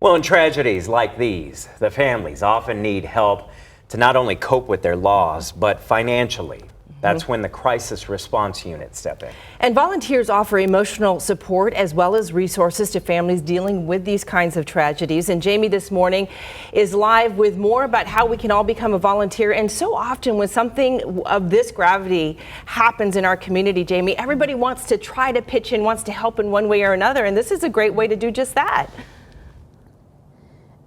Well, in tragedies like these, the families often need help to not only cope with their loss, but financially. That's when the crisis response units step in. And volunteers offer emotional support as well as resources to families dealing with these kinds of tragedies. And Jamie this morning is live with more about how we can all become a volunteer. And so often when something of this gravity happens in our community, Jamie, everybody wants to try to pitch in, wants to help in one way or another. And this is a great way to do just that.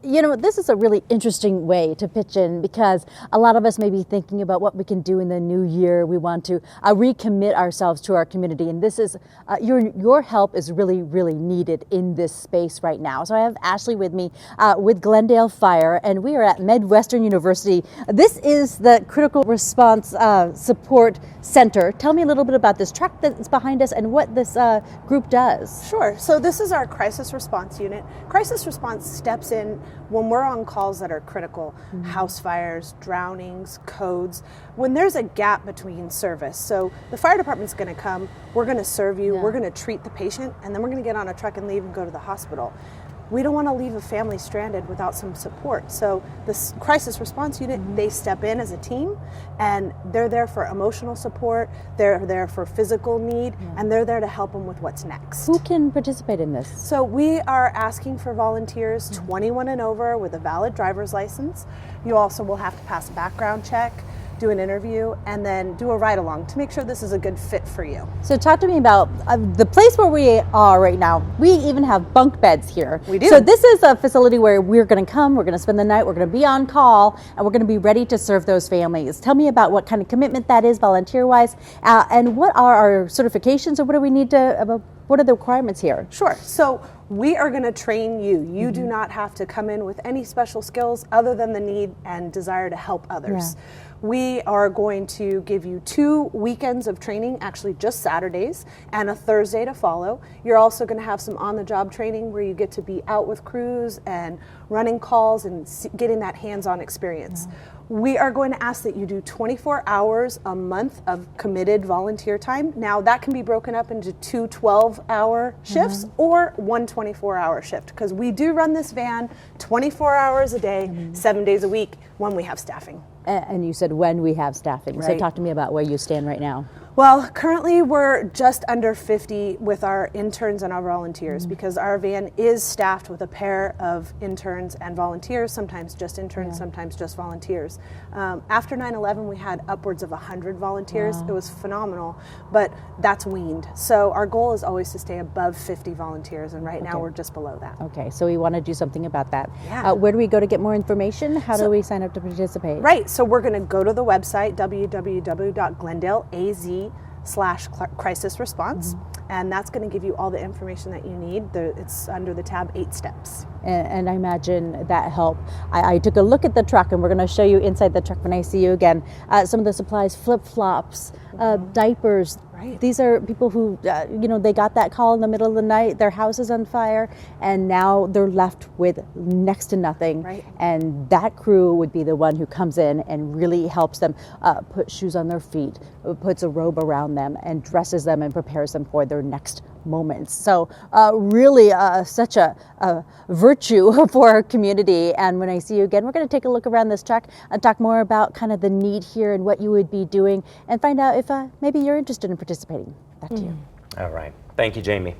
You know, this is a really interesting way to pitch in because a lot of us may be thinking about what we can do in the new year. We want to recommit ourselves to our community, and this is your help is really, really needed in this space right now. So I have Ashley with me with Glendale Fire, and we are at Midwestern University. This is the Critical Response Support Center. Tell me a little bit about this truck that's behind us and what this group does. Sure. So this is our crisis response unit. Crisis response steps in when we're on calls that are critical, house fires, drownings, codes, when there's a gap between service. So the fire department's going to come, we're going to serve you, we're going to treat the patient, and then we're going to get on a truck and leave and go to the hospital. We don't want to leave a family stranded without some support. So this crisis response unit, they step in as a team, and they're there for emotional support, they're there for physical need, and they're there to help them with what's next. Who can participate in this? So we are asking for volunteers 21 and over with a valid driver's license. You also will have to pass a background check, do an interview, and then do a ride-along to make sure this is a good fit for you. So talk to me about the place where we are right now. We even have bunk beds here. We do. So this is a facility where we're going to come, we're going to spend the night, we're going to be on call, and we're going to be ready to serve those families. Tell me about what kind of commitment that is volunteer-wise, and what are our certifications, or what do we need to, what are the requirements here? Sure. So we are going to train you. You do not have to come in with any special skills other than the need and desire to help others. Yeah. We are going to give you 2 weekends of training, actually just Saturdays, and a Thursday to follow. You're also going to have some on-the-job training where you get to be out with crews and running calls and getting that hands-on experience. Yeah. We are going to ask that you do 24 hours a month of committed volunteer time. Now that can be broken up into 2 12-hour shifts or 1 24-hour shift, because we do run this van 24 hours a day, 7 days a week when we have staffing. And you said when we have staffing. Right. So talk to me about where you stand right now. Well, currently we're just under 50 with our interns and our volunteers because our van is staffed with a pair of interns and volunteers, sometimes just interns, sometimes just volunteers. After 9/11, we had upwards of 100 volunteers. It was phenomenal, but that's weaned. So our goal is always to stay above 50 volunteers, and right now we're just below that. Okay, so we want to do something about that. Yeah. Where do we go to get more information? How do we sign up to participate? Right, so we're going to go to the website, www.glendaleaz/crisis response, and that's going to give you all the information that you need. It's under the tab 8 steps. And I imagine that help. I took a look at the truck, and we're going to show you inside the truck when I see you again. Some of the supplies, flip-flops, diapers. Right. These are people who, they got that call in the middle of the night, their house is on fire, and now they're left with next to nothing. Right. And that crew would be the one who comes in and really helps them put shoes on their feet, puts a robe around them, and dresses them and prepares them for their next moments. So really such a virtue for our community. And when I see you again, we're going to take a look around this truck and talk more about kind of the need here and what you would be doing, and find out if maybe you're interested in participating. Back to you. All right. Thank you, Jamie.